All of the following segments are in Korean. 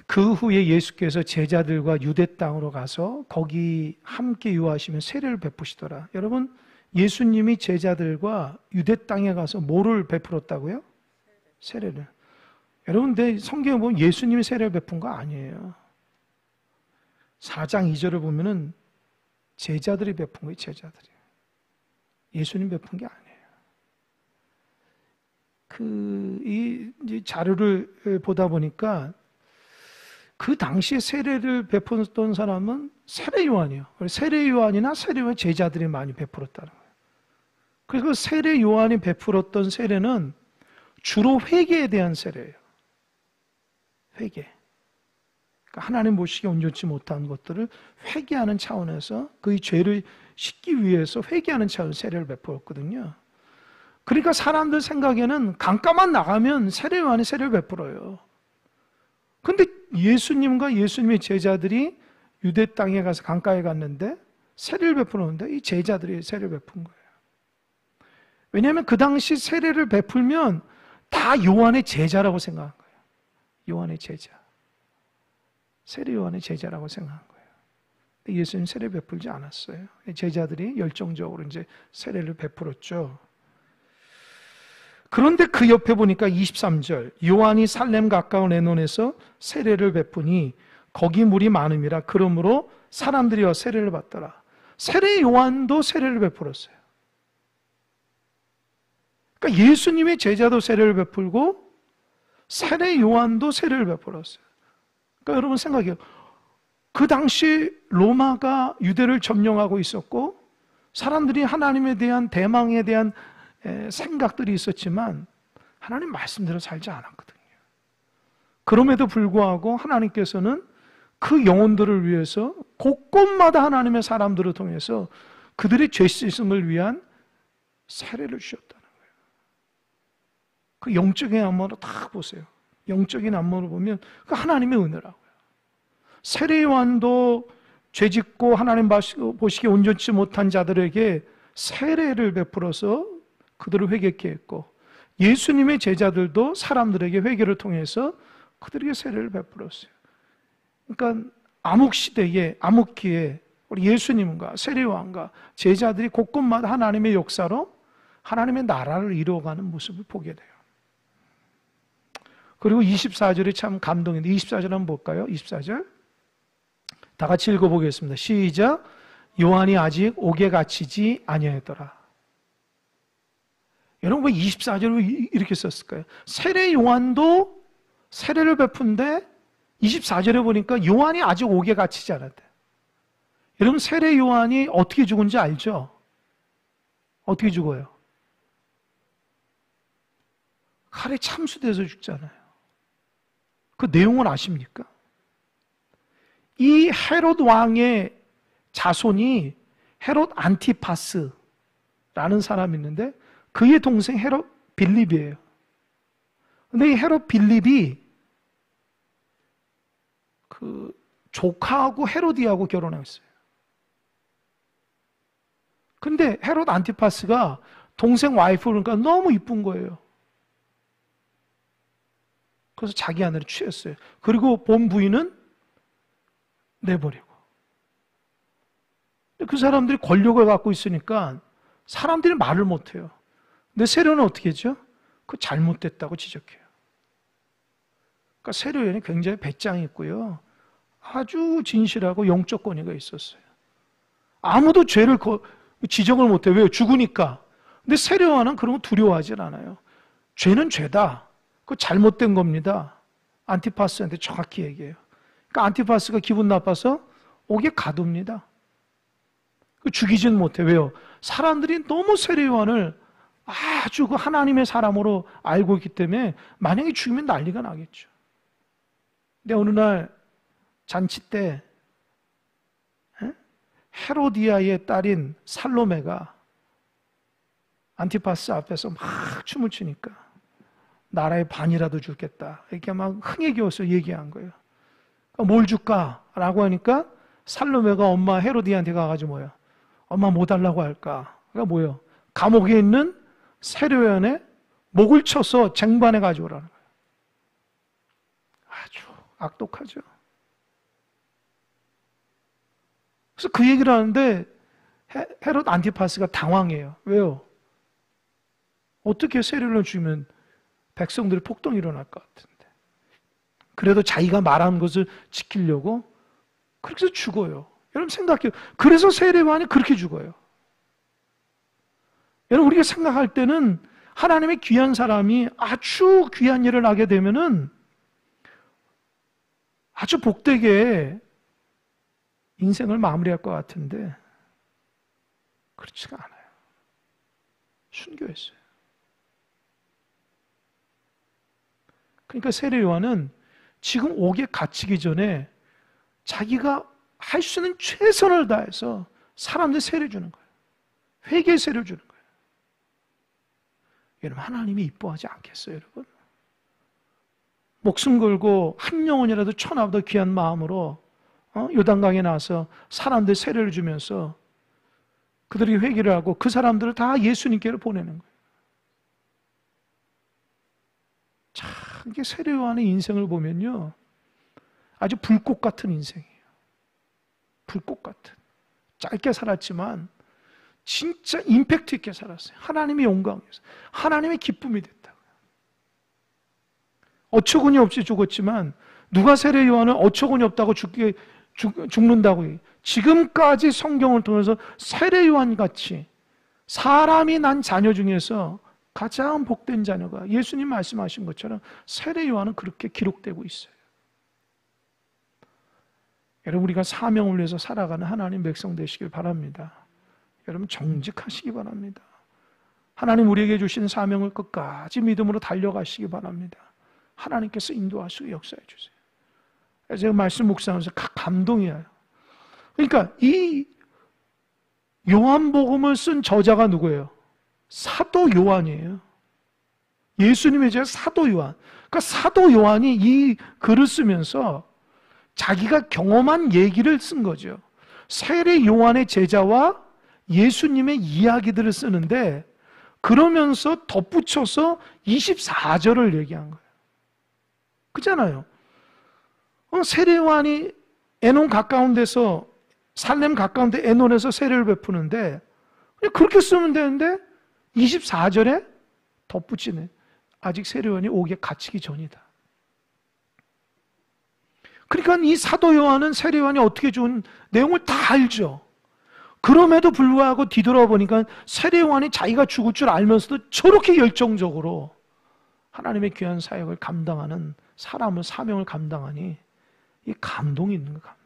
그 후에 예수께서 제자들과 유대 땅으로 가서 거기 함께 유하시며 세례를 베푸시더라. 여러분, 예수님이 제자들과 유대 땅에 가서 뭐를 베풀었다고요? 세례를. 여러분, 근데 성경에 보면 예수님이 세례를 베푼 거 아니에요. 4장 2절을 보면은 제자들이 베푼 거예요, 제자들이. 예수님 베푼 게 아니에요. 이 자료를 보다 보니까 그 당시에 세례를 베풀었던 사람은 세례 요한이에요. 세례 요한이나 세례 요한 제자들이 많이 베풀었다는 거예요. 그래서 그 세례 요한이 베풀었던 세례는 주로 회개에 대한 세례예요. 회개. 그러니까 하나님 보시기에 온전치 못한 것들을 회개하는 차원에서 그의 죄를 씻기 위해서 회개하는 차원에서 세례를 베풀었거든요. 그러니까 사람들 생각에는 강가만 나가면 세례 요한이 세례를 베풀어요. 근데 예수님과 예수님의 제자들이 유대 땅에 가서 강가에 갔는데 세례를 베푸는데 이 제자들이 세례를 베푼 거예요. 왜냐하면 그 당시 세례를 베풀면 다 요한의 제자라고 생각한 거예요. 요한의 제자. 세례 요한의 제자라고 생각한 거예요. 근데 예수님 세례 베풀지 않았어요. 제자들이 열정적으로 이제 세례를 베풀었죠. 그런데 그 옆에 보니까 23절, 요한이 살렘 가까운 에논에서 세례를 베푸니 거기 물이 많음이라. 그러므로 사람들이 세례를 받더라. 세례 요한도 세례를 베풀었어요. 그러니까 예수님의 제자도 세례를 베풀고 세례 요한도 세례를 베풀었어요. 그러니까 여러분 생각해요. 그 당시 로마가 유대를 점령하고 있었고 사람들이 하나님에 대한 대망에 대한 생각들이 있었지만 하나님 말씀대로 살지 않았거든요. 그럼에도 불구하고 하나님께서는 그 영혼들을 위해서 곳곳마다 하나님의 사람들을 통해서 그들의 죄 씻음을 위한 세례를 주셨다는 거예요. 그 영적인 안목으로 다 보세요. 영적인 안목으로 보면 그 하나님의 은혜라고요. 세례 요한도 죄짓고 하나님 보시기에 온전치 못한 자들에게 세례를 베풀어서 그들을 회개케 했고 예수님의 제자들도 사람들에게 회개를 통해서 그들에게 세례를 베풀었어요. 그러니까 암흑시대에 암흑기에 우리 예수님과 세례요한과 제자들이 곳곳마다 하나님의 역사로 하나님의 나라를 이루어가는 모습을 보게 돼요. 그리고 24절이 참 감동인데 24절 한번 볼까요? 24절 다 같이 읽어보겠습니다. 시작. 요한이 아직 옥에 갇히지 아니하였더라. 여러분 왜 24절을 이렇게 썼을까요? 세례 요한도 세례를 베푼데 24절에 보니까 요한이 아직 옥에 갇히지 않았대. 여러분 세례 요한이 어떻게 죽은지 알죠? 어떻게 죽어요? 칼에 참수돼서 죽잖아요. 그 내용을 아십니까? 이 헤롯 왕의 자손이 헤롯 안티파스라는 사람이 있는데 그의 동생 헤롯 빌립이에요. 근데 이 헤롯 빌립이 그 조카하고 헤로디하고 결혼했어요. 근데 헤롯 안티파스가 동생 와이프를 그러니까 너무 이쁜 거예요. 그래서 자기 아내를 취했어요. 그리고 본 부인은 내버리고. 그 사람들이 권력을 갖고 있으니까 사람들이 말을 못해요. 근데 세례는 어떻게 했죠? 그 잘못됐다고 지적해요. 그러니까 세례에는 굉장히 배짱이 있고요. 아주 진실하고 영적 권위가 있었어요. 아무도 죄를 지적을 못해요. 왜요? 죽으니까. 근데 세례요한은 그런 거 두려워하지 않아요. 죄는 죄다. 그거 잘못된 겁니다. 안티파스한테 정확히 얘기해요. 그러니까 안티파스가 기분 나빠서 옥에 가둡니다. 죽이지는 못해. 왜요? 사람들이 너무 세례요한을 아주 그 하나님의 사람으로 알고 있기 때문에 만약에 죽이면 난리가 나겠죠. 근데 어느 날 잔치 때 헤로디아의 딸인 살로메가 안티파스 앞에서 막 춤을 추니까 나라의 반이라도 주겠다 이렇게 막 흥에 겨워서 얘기한 거예요. 그러니까 뭘 줄까? 라고 하니까 살로메가 엄마 헤로디아한테 가가지고 뭐야? 엄마 뭐 달라고 할까? 그러니까 뭐예요? 감옥에 있는 세례요한의 목을 쳐서 쟁반에 가져오라는 거예요. 아주 악독하죠. 그래서 그 얘기를 하는데 헤롯 안티파스가 당황해요. 왜요? 어떻게 세례를 주면 백성들이 폭동이 일어날 것 같은데. 그래도 자기가 말한 것을 지키려고 그렇게 해서 죽어요. 여러분 생각해요. 그래서 세례요한이 그렇게 죽어요. 여러분 우리가 생각할 때는 하나님의 귀한 사람이 아주 귀한 일을 하게 되면은 아주 복되게 인생을 마무리할 것 같은데 그렇지가 않아요. 순교했어요. 그러니까 세례 요한은 지금 옥에 갇히기 전에 자기가 할 수 있는 최선을 다해서 사람들 세례 주는 거예요. 회개 세례 주는 거예요. 여러분 하나님이 이뻐하지 않겠어요, 여러분? 목숨 걸고 한 영혼이라도 천하보다 귀한 마음으로 요단강에 나와서 사람들 세례를 주면서 그들이 회개를 하고 그 사람들을 다 예수님께로 보내는 거예요. 참 이게 세례 요한의 인생을 보면요, 아주 불꽃 같은 인생이에요. 불꽃 같은. 짧게 살았지만 진짜 임팩트 있게 살았어요. 하나님의 영광이었어요. 하나님의 기쁨이 됐다고요. 어처구니 없이 죽었지만 누가 세례 요한은 어처구니 없다고 죽는다고 해요. 지금까지 성경을 통해서 세례 요한 같이 사람이 난 자녀 중에서 가장 복된 자녀가 예수님 말씀하신 것처럼 세례 요한은 그렇게 기록되고 있어요. 여러분 우리가 사명을 위해서 살아가는 하나님 백성 되시길 바랍니다. 여러분 정직하시기 바랍니다. 하나님 우리에게 주신 사명을 끝까지 믿음으로 달려가시기 바랍니다. 하나님께서 인도하시고 역사해 주세요. 제가 말씀 묵상하면서 감동이에요. 그러니까 이 요한복음을 쓴 저자가 누구예요? 사도 요한이에요. 예수님의 제자 사도 요한. 그러니까 사도 요한이 이 글을 쓰면서 자기가 경험한 얘기를 쓴 거죠. 세례 요한의 제자와 예수님의 이야기들을 쓰는데 그러면서 덧붙여서 24절을 얘기한 거예요. 그렇잖아요. 세례 요한이 에논 가까운 데서 살렘 가까운 데 에논에서 세례를 베푸는데 그냥 그렇게 쓰면 되는데 24절에 덧붙이네. 아직 세례 요한이 옥에 갇히기 전이다. 그러니까 이 사도 요한은 세례 요한이 어떻게 죽은 내용을 다 알죠. 그럼에도 불구하고 뒤돌아보니까 세례 요한이 자기가 죽을 줄 알면서도 저렇게 열정적으로 하나님의 귀한 사역을 감당하는 사람의 사명을 감당하니 이 감동이 있는 거 감동.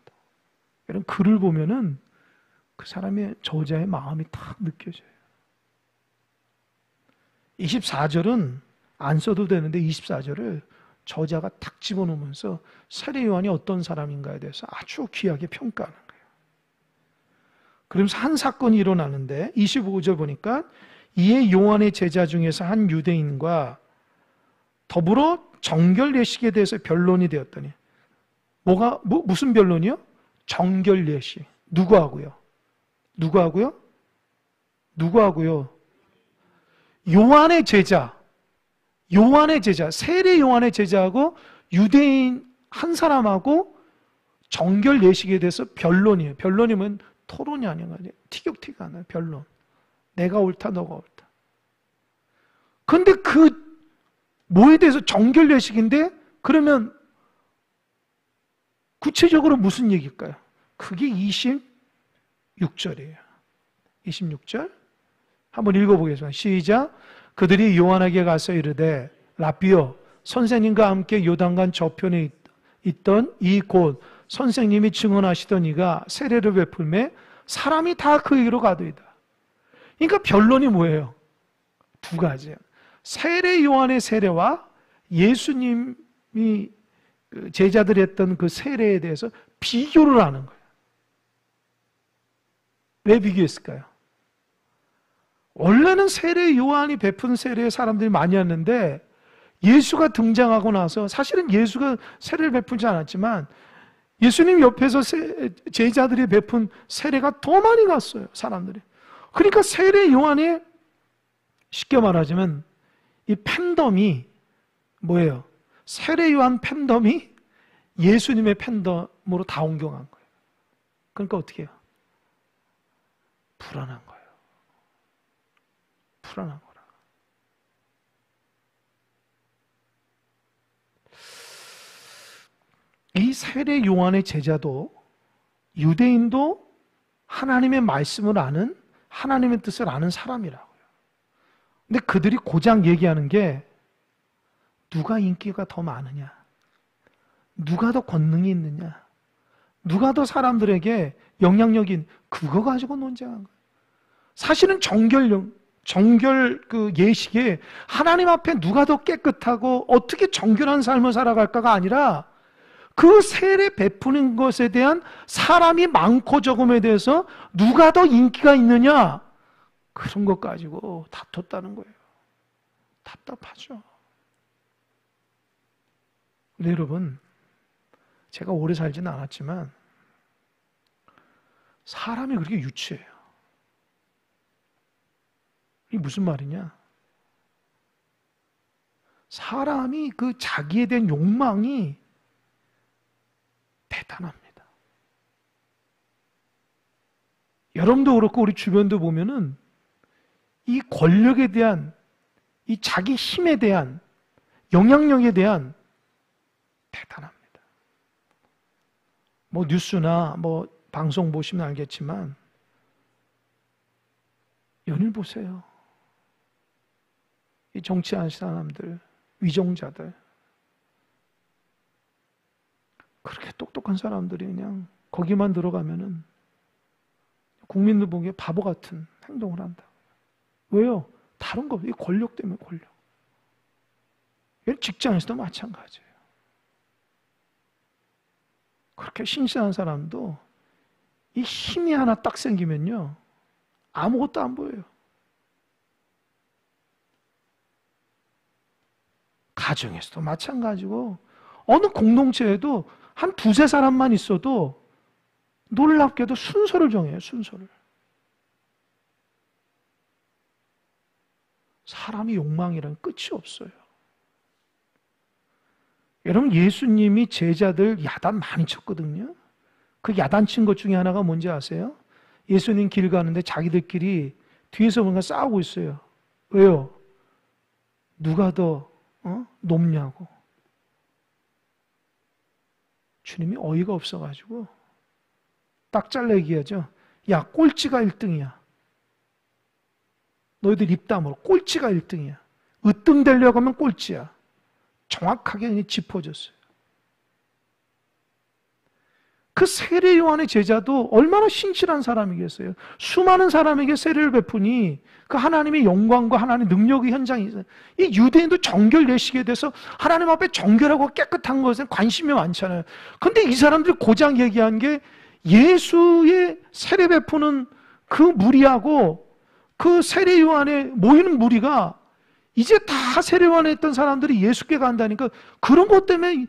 여러분 글을 보면은 그 사람의 저자의 마음이 딱 느껴져요. 24절은 안 써도 되는데 24절을 저자가 탁 집어넣으면서 세례 요한이 어떤 사람인가에 대해서 아주 귀하게 평가하는 거예요. 그러면서 한 사건이 일어나는데 25절 보니까 이에 요한의 제자 중에서 한 유대인과 더불어 정결 예식에 대해서 변론이 되었더니 무슨 변론이요? 정결 예식. 누구하고요? 요한의 제자, 세례 요한의 제자하고 유대인 한 사람하고 정결 예식에 대해서 변론이에요. 변론이면 토론이 아니라 티격태격 하나요. 변론. 내가 옳다, 너가 옳다. 그런데 그 뭐에 대해서 정결 예식인데 그러면 구체적으로 무슨 얘기일까요? 그게 26절이에요. 26절 한번 읽어보겠습니다. 시작. 그들이 요한에게 가서 이르되 라삐여 선생님과 함께 요단강 저편에 있던 이 곳 선생님이 증언하시던 이가 세례를 베풀매 사람이 다 그에게로 가더이다. 그러니까 변론이 뭐예요? 두 가지예요. 세례 요한의 세례와 예수님이 제자들이 했던 그 세례에 대해서 비교를 하는 거예요. 왜 비교했을까요? 원래는 세례 요한이 베푼 세례에 사람들이 많이 왔는데 예수가 등장하고 나서 사실은 예수가 세례를 베푸지 않았지만 예수님 옆에서 제자들이 베푼 세례가 더 많이 갔어요. 사람들이. 그러니까 세례 요한이 쉽게 말하자면 이 팬덤이 뭐예요? 세례 요한 팬덤이 예수님의 팬덤으로 다 옮겨간 거예요. 그러니까 어떻게 해요? 불안한 거예요. 불안한 거라. 이 세례 요한의 제자도 유대인도 하나님의 말씀을 아는, 하나님의 뜻을 아는 사람이라고요. 근데 그들이 고작 얘기하는 게 누가 인기가 더 많으냐, 누가 더 권능이 있느냐, 누가 더 사람들에게 영향력이, 그거 가지고 논쟁한 거예요. 사실은 정결 그 예식에 하나님 앞에 누가 더 깨끗하고 어떻게 정결한 삶을 살아갈까가 아니라 그 세례 베푸는 것에 대한 사람이 많고 적음에 대해서 누가 더 인기가 있느냐, 그런 것 가지고 다퉜다는 거예요. 답답하죠. 근데 여러분, 제가 오래 살지는 않았지만 사람이 그렇게 유치해요. 이게 무슨 말이냐? 사람이 그 자기에 대한 욕망이 대단합니다. 여러분도 그렇고 우리 주변도 보면은 이 권력에 대한, 이 자기 힘에 대한, 영향력에 대한 대단합니다. 뭐 뉴스나 뭐 방송 보시면 알겠지만 연일 보세요. 이 정치하는 사람들, 위정자들, 그렇게 똑똑한 사람들이 그냥 거기만 들어가면은 국민들 보기에 바보 같은 행동을 한다. 왜요? 다른 거, 이 권력 때문에 권력. 직장에서도 마찬가지예요. 그렇게 신실한 사람도 이 힘이 하나 딱 생기면요, 아무것도 안 보여요. 가정에서도 마찬가지고 어느 공동체에도 한 두세 사람만 있어도 놀랍게도 순서를 정해요. 순서를. 사람이 욕망이란 끝이 없어요. 여러분, 예수님이 제자들 야단 많이 쳤거든요. 그 야단 친 것 중에 하나가 뭔지 아세요? 예수님 길 가는데 자기들끼리 뒤에서 뭔가 싸우고 있어요. 왜요? 누가 더 높냐고. 주님이 어이가 없어가지고 딱 잘라 얘기하죠. 야, 꼴찌가 1등이야. 너희들 입 다물어. 꼴찌가 1등이야. 으뜸 되려고 하면 꼴찌야. 정확하게 짚어줬어요. 그 세례 요한의 제자도 얼마나 신실한 사람이겠어요. 수많은 사람에게 세례를 베푸니 그 하나님의 영광과 하나님의 능력의 현장이 있어요. 이 유대인도 정결 예식에 대해서 하나님 앞에 정결하고 깨끗한 것에 관심이 많잖아요. 근데 이 사람들이 고작 얘기한 게 예수의 세례 베푸는 그 무리하고 그 세례 요한에 모이는 무리가 이제 다 세례 요한에 있던 사람들이 예수께 간다니까 그런 것 때문에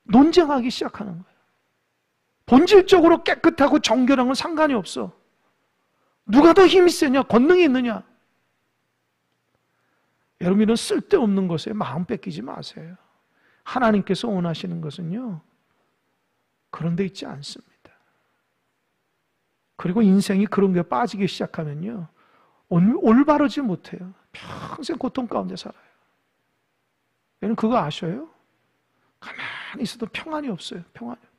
논쟁하기 시작하는 거예요. 본질적으로 깨끗하고 정결한 건 상관이 없어. 누가 더 힘이 세냐, 권능이 있느냐. 여러분, 이런 쓸데없는 것에 마음 뺏기지 마세요. 하나님께서 원하시는 것은요, 그런 데 있지 않습니다. 그리고 인생이 그런 게 빠지기 시작하면요, 올바르지 못해요. 평생 고통 가운데 살아요. 여러분, 그거 아셔요? 가만히 있어도 평안이 없어요. 평안이 없다.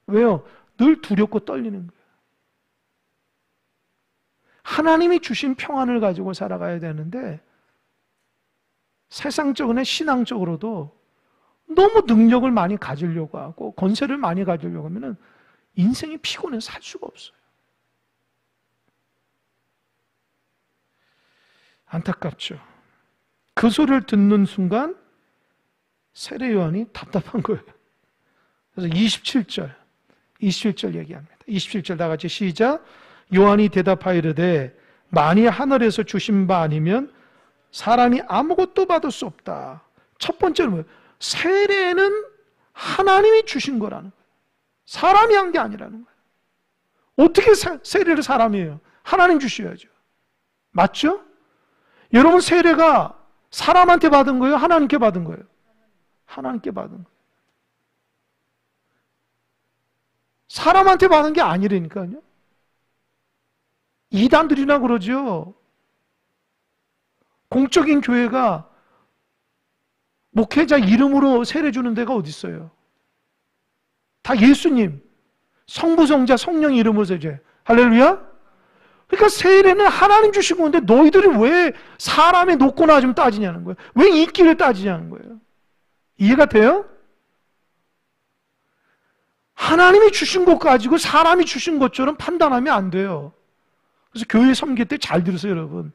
왜요? 늘 두렵고 떨리는 거예요. 하나님이 주신 평안을 가지고 살아가야 되는데 세상적으로나 신앙적으로도 너무 능력을 많이 가지려고 하고 권세를 많이 가지려고 하면 인생이 피곤해서 살 수가 없어요. 안타깝죠. 그 소리를 듣는 순간 세례 요한이 답답한 거예요. 그래서 27절 얘기합니다. 27절 다 같이 시작. 요한이 대답하여 이르되 만일 하늘에서 주신 바 아니면 사람이 아무것도 받을 수 없다. 첫 번째는 뭐예요? 세례는 하나님이 주신 거라는 거예요. 사람이 한 게 아니라는 거예요. 어떻게 세례를 사람이 해요? 하나님 주셔야죠. 맞죠? 여러분, 세례가 사람한테 받은 거예요? 하나님께 받은 거예요? 하나님께 받은 거예요. 사람한테 받은 게 아니라니까요. 이단들이나 그러죠. 공적인 교회가 목회자 이름으로 세례 주는 데가 어디 있어요? 다 예수님, 성부, 성자, 성령 이름으로 세례. 할렐루야? 그러니까 세례는 하나님 주신 건데 너희들이 왜 사람의 노고나 좀 따지냐는 거예요. 왜 인기를 따지냐는 거예요. 이해가 돼요? 하나님이 주신 것 가지고 사람이 주신 것처럼 판단하면 안 돼요. 그래서 교회 섬길 때 잘 들으세요, 여러분.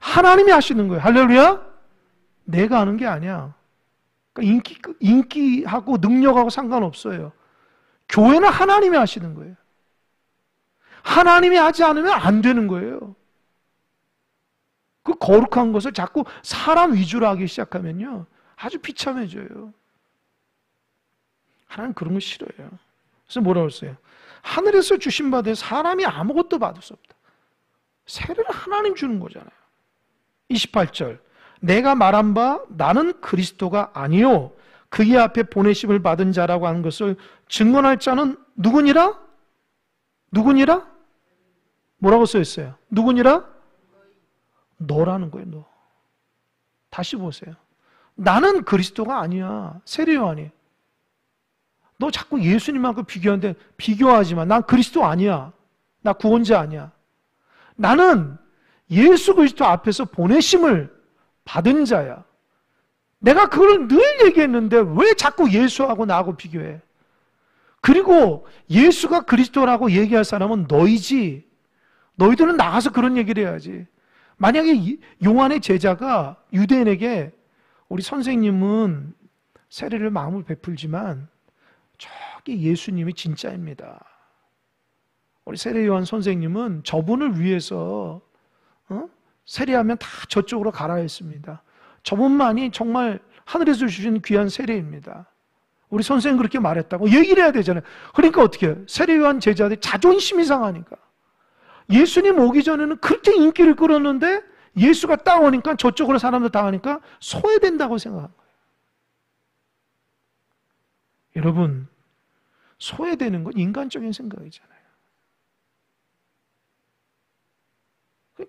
하나님이 하시는 거예요. 할렐루야? 내가 하는 게 아니야. 그러니까 인기하고 능력하고 상관없어요. 교회는 하나님이 하시는 거예요. 하나님이 하지 않으면 안 되는 거예요. 그 거룩한 것을 자꾸 사람 위주로 하기 시작하면요, 아주 비참해져요. 하나님 그런 거 싫어요. 그래서 뭐라고 했어요? 하늘에서 주신 바 되 사람이 아무것도 받을 수 없다. 세례를 하나님 주는 거잖아요. 28절, 내가 말한 바 나는 그리스도가 아니요 그의 앞에 보내심을 받은 자라고 하는 것을 증언할 자는 누구니라? 누구니라? 뭐라고 써있어요? 누구니라? 너라는 거예요. 너. 다시 보세요. 나는 그리스도가 아니야. 세례 요한이. 너 자꾸 예수님하고 비교하는데 비교하지 마. 난 그리스도 아니야. 나 구원자 아니야. 나는 예수 그리스도 앞에서 보내심을 받은 자야. 내가 그걸 늘 얘기했는데 왜 자꾸 예수하고 나하고 비교해? 그리고 예수가 그리스도라고 얘기할 사람은 너희지. 너희들은 나가서 그런 얘기를 해야지. 만약에 요한의 제자가 유대인에게 우리 선생님은 세례를 마음을 베풀지만 저기 예수님이 진짜입니다. 우리 세례 요한 선생님은 저분을 위해서 세례하면 다 저쪽으로 가라 했습니다. 저분만이 정말 하늘에서 주신 귀한 세례입니다. 우리 선생님 그렇게 말했다고 얘기를 해야 되잖아요. 그러니까 어떻게 해요? 세례 요한 제자들이 자존심이 상하니까. 예수님 오기 전에는 그렇게 인기를 끌었는데 예수가 딱 오니까 저쪽으로 사람들 당하니까 소외된다고 생각한 거예요. 여러분, 소외되는 건 인간적인 생각이잖아요.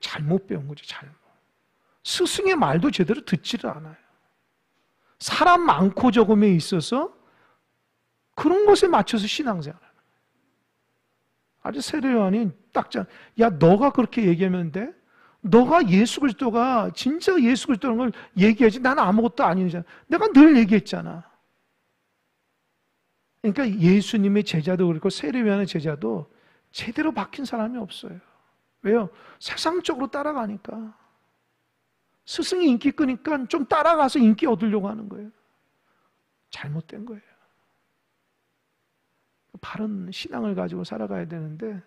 잘못 배운 거죠, 잘못. 스승의 말도 제대로 듣지를 않아요. 사람 많고 적음에 있어서 그런 것에 맞춰서 신앙생활을 하는 거예요. 아주 세례 요한이 딱 야, 너가 그렇게 얘기하면 돼? 너가 예수 그리스도가 진짜 예수 그리스도라는 걸 얘기하지. 나는 아무것도 아니잖아. 내가 늘 얘기했잖아. 그러니까 예수님의 제자도 그렇고 세례 요한의 제자도 제대로 박힌 사람이 없어요. 왜요? 세상적으로 따라가니까. 스승이 인기 끄니까 좀 따라가서 인기 얻으려고 하는 거예요. 잘못된 거예요. 바른 신앙을 가지고 살아가야 되는데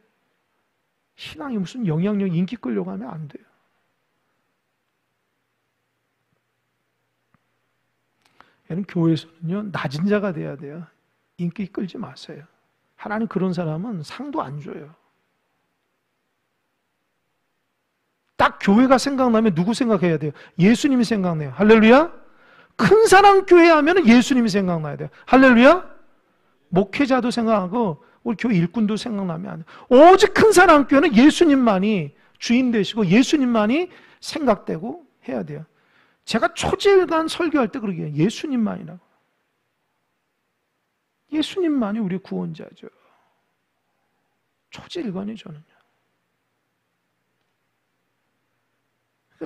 신앙이 무슨 영향력, 인기 끌려고 하면 안 돼요. 얘는 교회에서는요, 낮은 자가 돼야 돼요. 인기 끌지 마세요. 하나님 그런 사람은 상도 안 줘요. 딱 교회가 생각나면 누구 생각해야 돼요? 예수님이 생각나요. 할렐루야? 큰 사람 교회 하면 예수님이 생각나야 돼요. 할렐루야? 목회자도 생각하고 우리 교회 일꾼도 생각나면 안 돼요. 오직 큰 사람 교회는 예수님만이 주인 되시고 예수님만이 생각되고 해야 돼요. 제가 초지일관 설교할 때 그러게 해요. 예수님만이라고. 예수님만이 우리 구원자죠. 초지일관이 저는요.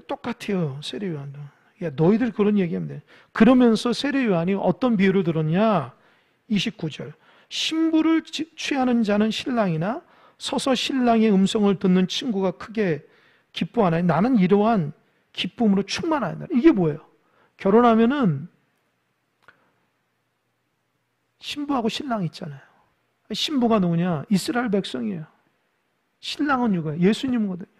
똑같아요. 세례 요한도. 야, 너희들 그런 얘기하면 돼. 그러면서 세례 요한이 어떤 비유를 들었냐? 29절. 신부를 취하는 자는 신랑이나 서서 신랑의 음성을 듣는 친구가 크게 기뻐하나니 나는 이러한 기쁨으로 충만하다. 이게 뭐예요? 결혼하면은 신부하고 신랑 있잖아요. 신부가 누구냐? 이스라엘 백성이에요. 신랑은 누구예요? 예수님이거든요.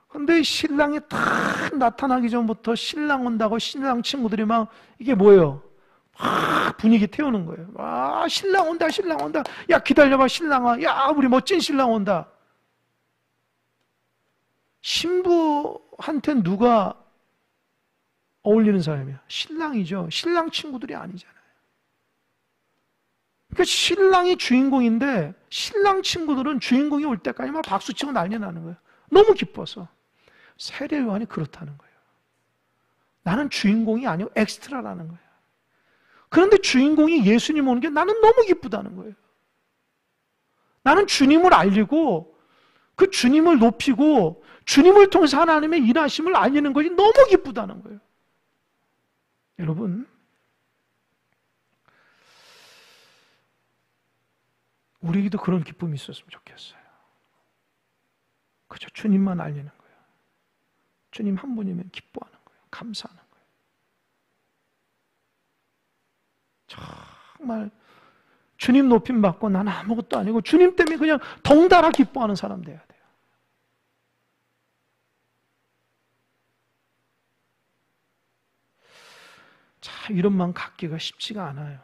근데 신랑이 딱 나타나기 전부터 신랑 온다고 신랑 친구들이 막 이게 뭐예요? 막 분위기 태우는 거예요. 아, 신랑 온다, 신랑 온다. 야, 기다려봐, 신랑아. 야, 우리 멋진 신랑 온다. 신부한테 누가 어울리는 사람이야? 신랑이죠. 신랑 친구들이 아니잖아요. 그러니까 신랑이 주인공인데 신랑 친구들은 주인공이 올 때까지 막 박수치고 난리 나는 거예요. 너무 기뻐서. 세례 요한이 그렇다는 거예요. 나는 주인공이 아니고 엑스트라라는 거예요. 그런데 주인공이 예수님 오는 게 나는 너무 기쁘다는 거예요. 나는 주님을 알리고 그 주님을 높이고 주님을 통해서 하나님의 일하심을 알리는 것이 너무 기쁘다는 거예요. 여러분, 우리에게도 그런 기쁨이 있었으면 좋겠어요. 그저 주님만 알리는 거예요. 주님 한 분이면 기뻐하는 거예요. 감사하는 거예요. 정말 주님 높임 받고 나는 아무것도 아니고 주님 때문에 그냥 덩달아 기뻐하는 사람 돼야 돼요. 자, 이런 마음 갖기가 쉽지가 않아요.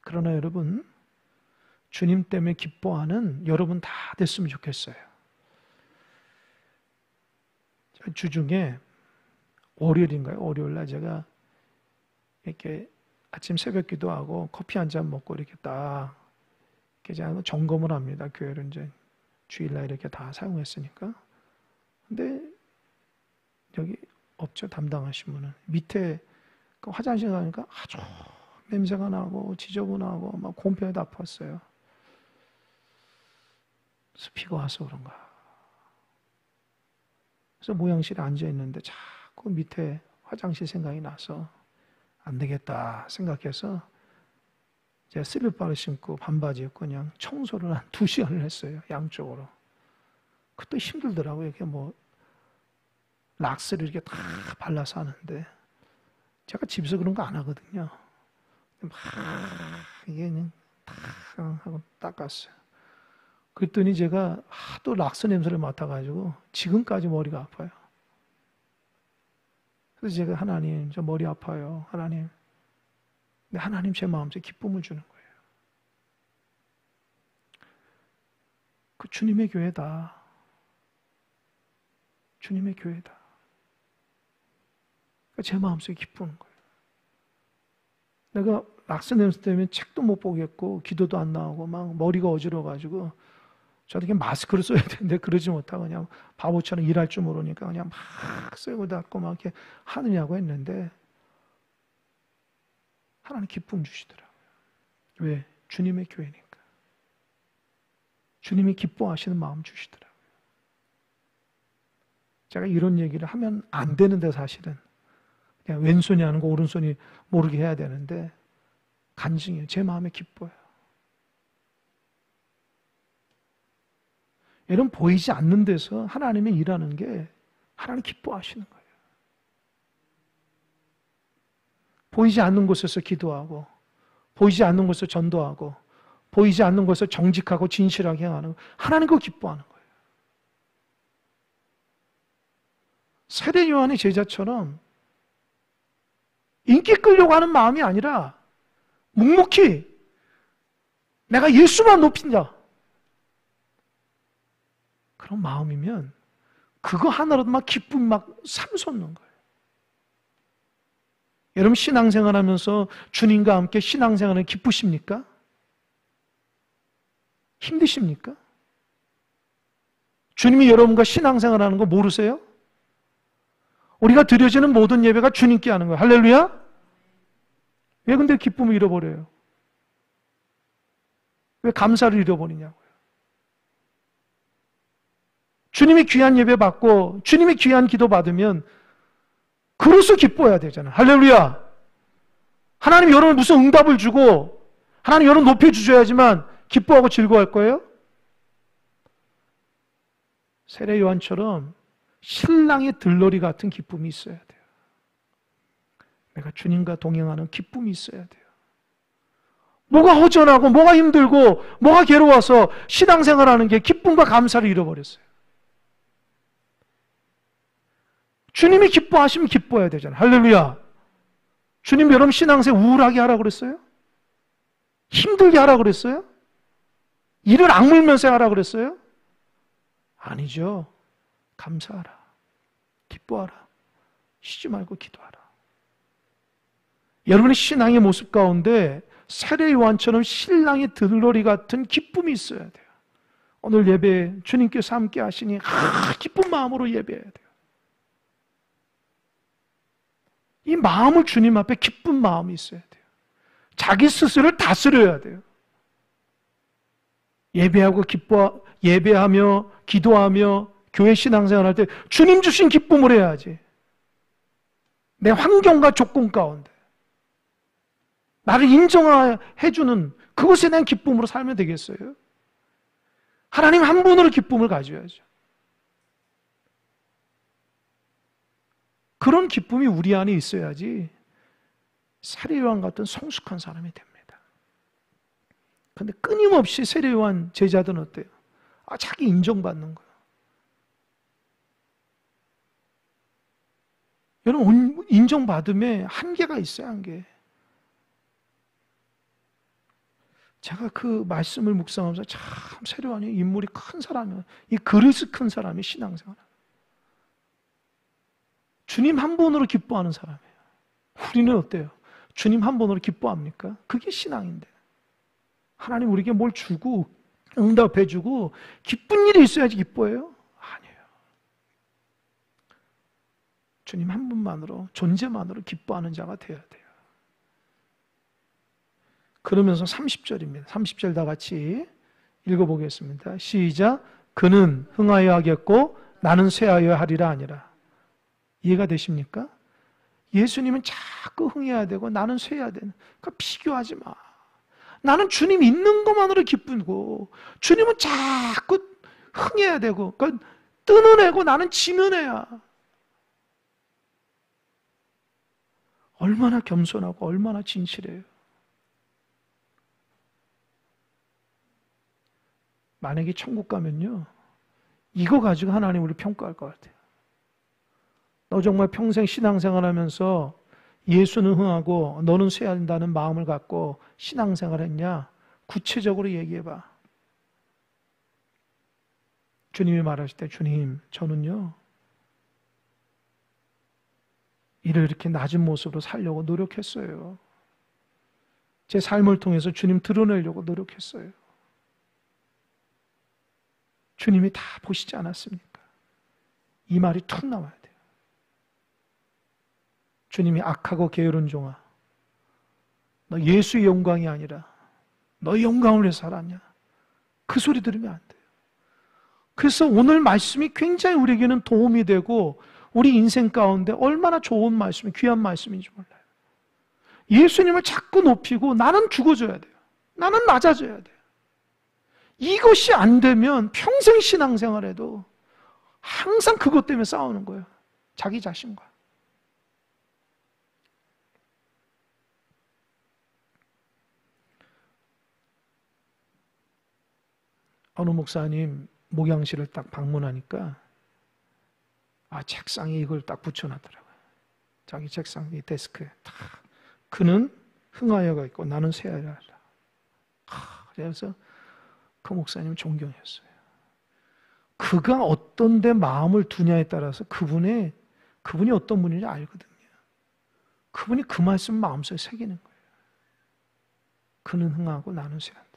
그러나 여러분, 주님 때문에 기뻐하는 여러분 다 됐으면 좋겠어요. 주중에 월요일인가요? 월요일날 제가 이렇게 아침 새벽 기도하고 커피 한 잔 먹고 이렇게 딱 이렇게 점검을 합니다. 교회를 이제 주일날 이렇게 다 사용했으니까. 근데 여기 없죠, 담당하신 분은. 밑에 그 화장실 가니까 아주 냄새가 나고 지저분하고 막 곰팡이도 아팠어요. 그래서 비가 와서 그런가. 그래서 모양실에 앉아있는데 자꾸 밑에 화장실 생각이 나서 안 되겠다 생각해서 제가 슬리퍼를 신고 반바지 입고 그냥 청소를 한 2시간을 했어요. 양쪽으로. 그것도 힘들더라고요. 이렇게 뭐 락스를 이렇게 다 발라서 하는데 제가 집에서 그런 거 안 하거든요. 막 이게 그냥 탁 하고 닦았어요. 그랬더니 제가 하도 락스 냄새를 맡아가지고 지금까지 머리가 아파요. 그래서 제가 하나님, 저 머리 아파요. 하나님. 근데 하나님 제 마음속에 기쁨을 주는 거예요. 그 주님의 교회다. 주님의 교회다. 그러니까 제 마음속에 기쁘는 거예요. 내가 락스 냄새 때문에 책도 못 보겠고 기도도 안 나오고 막 머리가 어지러워가지고 저도 이렇게 마스크를 써야 되는데 그러지 못하고 그냥 바보처럼 일할 줄 모르니까 그냥 막 쓰고 닫고 막 이렇게 하느냐고 했는데 하나님 기쁨 주시더라고요. 왜? 주님의 교회니까. 주님이 기뻐하시는 마음 주시더라고요. 제가 이런 얘기를 하면 안 되는데 사실은 그냥 왼손이 하는 거 오른손이 모르게 해야 되는데 간증이에요. 제 마음에 기뻐요. 여러분, 보이지 않는 데서 하나님이 일하는 게 하나님 기뻐하시는 거예요. 보이지 않는 곳에서 기도하고 보이지 않는 곳에서 전도하고 보이지 않는 곳에서 정직하고 진실하게 행하는 거, 하나님 그거 기뻐하는 거예요. 세례 요한의 제자처럼 인기 끌려고 하는 마음이 아니라 묵묵히 내가 예수만 높인다. 그런 마음이면 그거 하나로도 막 기쁨이 막 샘솟는 거예요. 여러분 신앙생활 하면서 주님과 함께 신앙생활은 기쁘십니까? 힘드십니까? 주님이 여러분과 신앙생활 하는 거 모르세요? 우리가 드려지는 모든 예배가 주님께 하는 거예요. 할렐루야? 왜 근데 기쁨을 잃어버려요? 왜 감사를 잃어버리냐고요? 주님이 귀한 예배 받고 주님이 귀한 기도 받으면 그로서 기뻐해야 되잖아요. 할렐루야! 하나님 여러분 무슨 응답을 주고 하나님 여러분 높여주셔야지만 기뻐하고 즐거워할 거예요? 세례 요한처럼 신랑의 들러리 같은 기쁨이 있어야 돼요. 내가 주님과 동행하는 기쁨이 있어야 돼요. 뭐가 허전하고 뭐가 힘들고 뭐가 괴로워서 신앙생활하는 게 기쁨과 감사를 잃어버렸어요. 주님이 기뻐하시면 기뻐해야 되잖아요. 할렐루야. 주님 여러분 신앙생활 우울하게 하라고 그랬어요? 힘들게 하라고 그랬어요? 이를 악물면서 하라고 그랬어요? 아니죠. 감사하라. 기뻐하라. 쉬지 말고 기도하라. 여러분의 신앙의 모습 가운데 세례 요한처럼 신랑의 들러리 같은 기쁨이 있어야 돼요. 오늘 예배 주님께서 함께 하시니 기쁜 마음으로 예배해야 돼요. 이 마음을 주님 앞에 기쁜 마음이 있어야 돼요. 자기 스스로를 다스려야 돼요. 예배하며 기도하며 교회 신앙생활할 때 주님 주신 기쁨을 해야지. 내 환경과 조건 가운데 나를 인정해주는 그것에 대한 기쁨으로 살면 되겠어요? 하나님 한 분으로 기쁨을 가져야죠. 그런 기쁨이 우리 안에 있어야지 세례요한 같은 성숙한 사람이 됩니다. 그런데 끊임없이 세례요한 제자들은 어때요? 자기 인정받는 거예요. 여러분, 인정받음에 한계가 있어요, 한계. 제가 그 말씀을 묵상하면서 참 세례요한이 인물이 큰 사람이에요. 이 그릇이 큰 사람이 신앙생활. 주님 한 분으로 기뻐하는 사람이에요. 우리는 어때요? 주님 한 분으로 기뻐합니까? 그게 신앙인데. 하나님 우리에게 뭘 주고 응답해주고 기쁜 일이 있어야지 기뻐해요? 아니에요. 주님 한 분만으로, 존재만으로 기뻐하는 자가 되어야 돼요. 그러면서 30절입니다. 30절 다 같이 읽어보겠습니다. 시작. 그는 흥하여 하겠고 나는 쇠하여 하리라 아니라. 이해가 되십니까? 예수님은 자꾸 흥해야 되고 나는 쇠해야 되는. 그러니까 비교하지 마. 나는 주님 있는 것만으로 기쁘고 주님은 자꾸 흥해야 되고 그러니까 뜨는 애고 나는 지는 애야. 얼마나 겸손하고 얼마나 진실해요. 만약에 천국 가면요 이거 가지고 하나님 우리 평가할 것 같아요. 너 정말 평생 신앙생활하면서 예수는 흥하고 너는 쇠한다는 마음을 갖고 신앙생활했냐? 구체적으로 얘기해봐. 주님이 말하실 때 주님 저는요 이를 이렇게 낮은 모습으로 살려고 노력했어요. 제 삶을 통해서 주님 드러내려고 노력했어요. 주님이 다 보시지 않았습니까? 이 말이 툭 나와야 돼요. 주님이 악하고 게으른 종아, 너 예수의 영광이 아니라 너의 영광을 위해서 살았냐? 그 소리 들으면 안 돼요. 그래서 오늘 말씀이 굉장히 우리에게는 도움이 되고 우리 인생 가운데 얼마나 좋은 말씀이 귀한 말씀인지 몰라요. 예수님을 자꾸 높이고 나는 죽어줘야 돼요. 나는 낮아져야 돼요. 이것이 안 되면 평생 신앙생활에도 항상 그것 때문에 싸우는 거예요. 자기 자신과. 어느 목사님 목양실을 딱 방문하니까 책상에 이걸 딱 붙여놨더라고요. 자기 책상 이 데스크에 딱. 그는 흥하여가 있고 나는 쇠하여라. 그래서 그 목사님 존경했어요. 그가 어떤 데 마음을 두냐에 따라서 그분이 어떤 분인지 알거든요. 그분이 그 말씀 마음속에 새기는 거예요. 그는 흥하고 나는 쇠한다.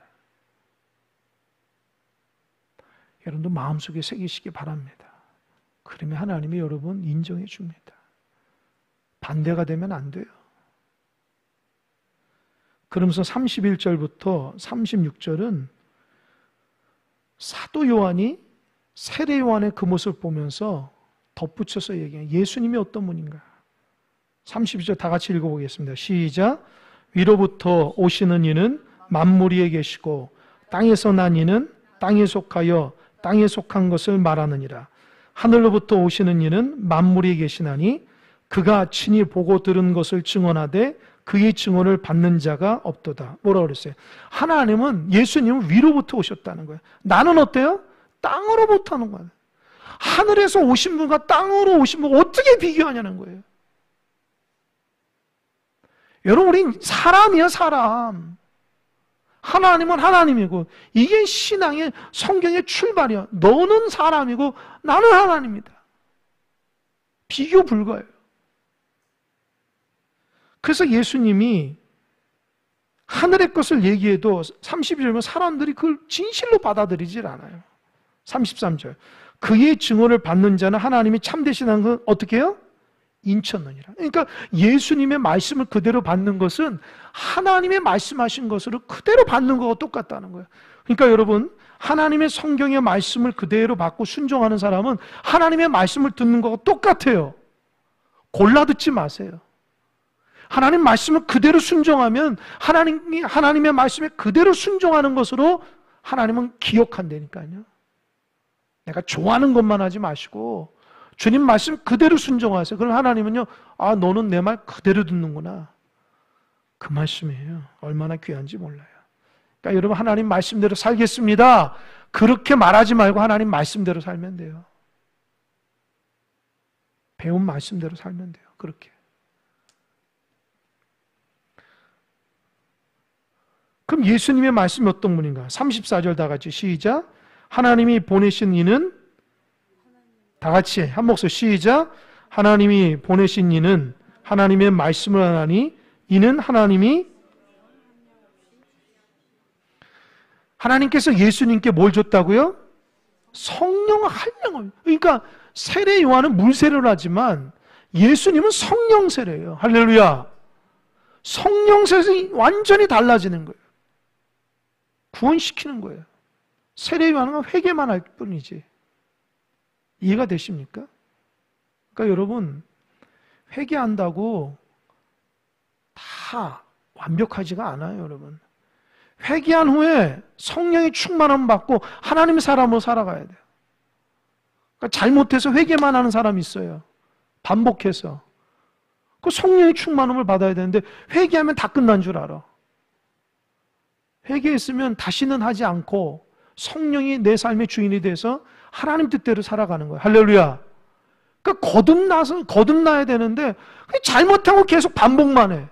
여러분도 마음속에 새기시기 바랍니다. 그러면 하나님이 여러분 인정해 줍니다. 반대가 되면 안 돼요. 그러면서 31절부터 36절은 사도 요한이 세례 요한의 그 모습을 보면서 덧붙여서 얘기해요. 예수님이 어떤 분인가? 32절 다 같이 읽어보겠습니다. 시작. 위로부터 오시는 이는 만물 위에 계시고 땅에서 난 이는 땅에 속하여 땅에 속한 것을 말하느니라. 하늘로부터 오시는 이는 만물 위에 계시나니 그가 친히 보고 들은 것을 증언하되 그의 증언을 받는 자가 없도다. 뭐라고 그랬어요? 하나님은 예수님은 위로부터 오셨다는 거예요. 나는 어때요? 땅으로부터 하는 거예요. 하늘에서 오신 분과 땅으로 오신 분 어떻게 비교하냐는 거예요. 여러분 우린 사람이야 사람. 하나님은 하나님이고 이게 신앙의 성경의 출발이야. 너는 사람이고 나는 하나님이다. 비교 불가해요. 그래서 예수님이 하늘의 것을 얘기해도 32절은 사람들이 그걸 진실로 받아들이질 않아요. 33절. 그의 증언을 받는 자는 하나님이 참되시다는 건 어떻게 해요? 인쳤느니라. 그러니까 예수님의 말씀을 그대로 받는 것은 하나님의 말씀하신 것으로 그대로 받는 거와 똑같다는 거예요. 그러니까 여러분, 하나님의 성경의 말씀을 그대로 받고 순종하는 사람은 하나님의 말씀을 듣는 거와 똑같아요. 골라 듣지 마세요. 하나님 말씀을 그대로 순종하면 하나님의 말씀에 그대로 순종하는 것으로 하나님은 기억한다니까요. 내가 좋아하는 것만 하지 마시고 주님 말씀 그대로 순종하세요. 그럼 하나님은요, 아, 너는 내 말 그대로 듣는구나. 그 말씀이에요. 얼마나 귀한지 몰라요. 그러니까 여러분, 하나님 말씀대로 살겠습니다. 그렇게 말하지 말고 하나님 말씀대로 살면 돼요. 배운 말씀대로 살면 돼요. 그렇게. 그럼 예수님의 말씀이 어떤 분인가? 34절 다 같이 시작. 하나님이 보내신 이는, 다 같이 한 목소리 시작. 하나님이 보내신 이는 하나님의 말씀을 하나니 이는 하나님께서 예수님께 뭘 줬다고요? 성령 한량을. 그러니까 세례 요한은 물세례를 하지만 예수님은 성령 세례예요. 할렐루야. 성령 세례는 완전히 달라지는 거예요. 구원시키는 거예요. 세례 요한은 회개만 할 뿐이지. 이해가 되십니까? 그러니까 여러분, 회개한다고 다 완벽하지가 않아요, 여러분. 회개한 후에 성령의 충만함 받고 하나님의 사람으로 살아가야 돼요. 그러니까 잘못해서 회개만 하는 사람이 있어요. 반복해서. 그 성령의 충만함을 받아야 되는데 회개하면 다 끝난 줄 알아. 회개했으면 다시는 하지 않고 성령이 내 삶의 주인이 돼서 하나님 뜻대로 살아가는 거예요. 할렐루야. 그러니까 거듭나야 되는데 잘못하고 계속 반복만 해.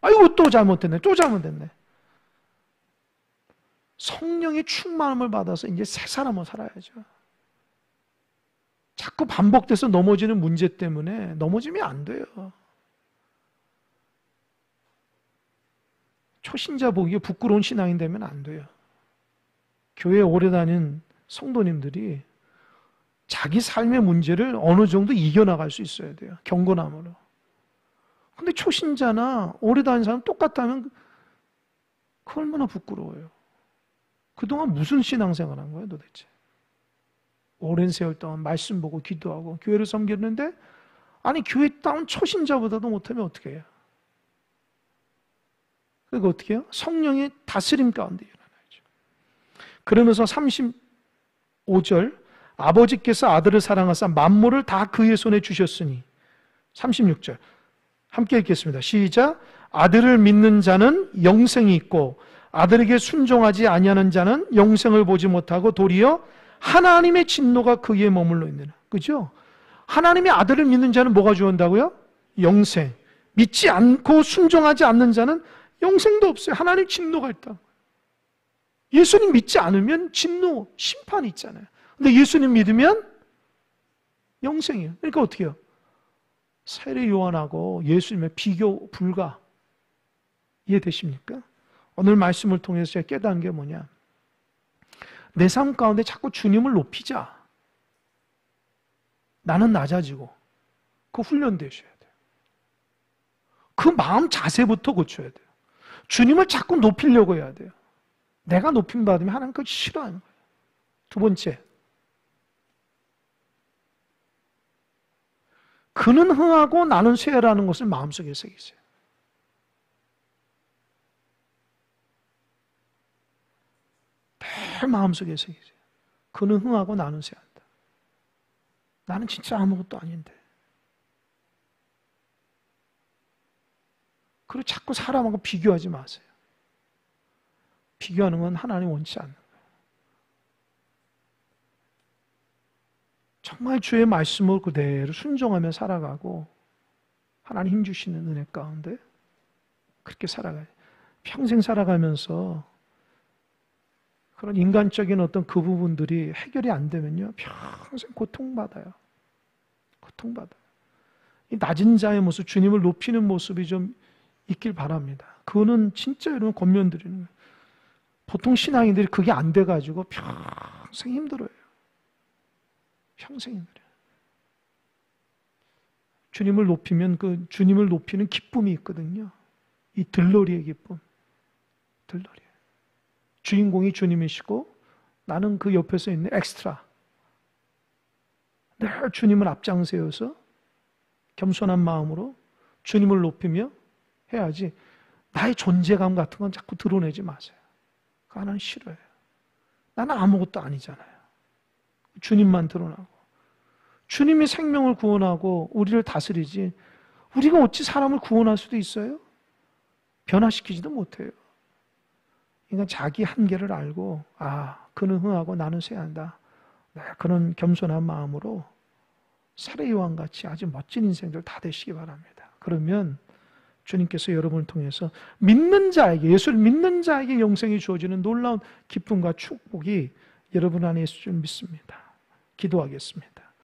아이고 또 잘못했네. 또 잘못했네. 성령의 충만함을 받아서 이제 새 사람으로 살아야죠. 자꾸 반복돼서 넘어지는 문제 때문에 넘어지면 안 돼요. 초신자 보기에 부끄러운 신앙이 되면 안 돼요. 교회에 오래 다닌 성도님들이 자기 삶의 문제를 어느 정도 이겨나갈 수 있어야 돼요. 경건함으로. 근데 초신자나 오래 다닌 사람 똑같다면 그 얼마나 부끄러워요. 그동안 무슨 신앙생활 한 거예요 도대체? 오랜 세월 동안 말씀 보고 기도하고 교회를 섬겼는데 아니 교회 다운 초신자보다도 못하면 어떻게 해요? 그러니까 어떻게 해요? 성령의 다스림 가운데 일어나죠. 그러면서 35절 아버지께서 아들을 사랑하사 만물을 다 그의 손에 주셨으니 36절 함께 읽겠습니다. 시작. 아들을 믿는 자는 영생이 있고 아들에게 순종하지 아니하는 자는 영생을 보지 못하고 도리어 하나님의 진노가 그에 머물러 있느니라. 그죠? 하나님의 아들을 믿는 자는 뭐가 주온다고요? 영생. 믿지 않고 순종하지 않는 자는 영생도 없어요. 하나님 진노가 있다. 예수님 믿지 않으면 진노, 심판이 있잖아요. 근데 예수님 믿으면 영생이에요. 그러니까 어떻게 해요? 세례 요한하고 예수님의 비교 불가. 이해되십니까? 오늘 말씀을 통해서 제가 깨달은 게 뭐냐? 내 삶 가운데 자꾸 주님을 높이자. 나는 낮아지고. 그 훈련되셔야 돼요. 그 마음 자세부터 고쳐야 돼요. 주님을 자꾸 높이려고 해야 돼요. 내가 높임 받으면 하나님 그걸 싫어하는 거예요. 두 번째, 그는 흥하고 나는 쇠라는 것을 마음속에 새기세요. 늘 마음속에 새기세요. 그는 흥하고 나는 쇠한다. 나는 진짜 아무것도 아닌데. 그리고 자꾸 사람하고 비교하지 마세요. 비교하는 건 하나님 원치 않는 거예요. 정말 주의 말씀을 그대로 순종하며 살아가고 하나님 힘주시는 은혜 가운데 그렇게 살아가요. 평생 살아가면서 그런 인간적인 어떤 그 부분들이 해결이 안 되면요 평생 고통받아요. 고통받아요. 이 낮은 자의 모습, 주님을 높이는 모습이 좀 있길 바랍니다. 그거는 진짜 여러분 권면드리는 거예요. 보통 신앙인들이 그게 안 돼가지고 평생 힘들어요. 평생 힘들어요. 주님을 높이면 그 주님을 높이는 기쁨이 있거든요. 이 들러리의 기쁨. 들러리. 주인공이 주님이시고 나는 그 옆에서 있는 엑스트라. 늘 주님을 앞장세워서 겸손한 마음으로 주님을 높이며 해야지 나의 존재감 같은 건 자꾸 드러내지 마세요. 그거 나는 싫어요. 나는 아무것도 아니잖아요. 주님만 드러나고 주님이 생명을 구원하고 우리를 다스리지 우리가 어찌 사람을 구원할 수도 있어요? 변화시키지도 못해요. 그러니까 자기 한계를 알고 그는 흥하고 나는 쇠한다. 그런 겸손한 마음으로 살의 요한같이 아주 멋진 인생들 다 되시기 바랍니다. 그러면 주님께서 여러분을 통해서 믿는 자에게, 예수를 믿는 자에게 영생이 주어지는 놀라운 기쁨과 축복이 여러분 안에 있을 줄 믿습니다. 기도하겠습니다.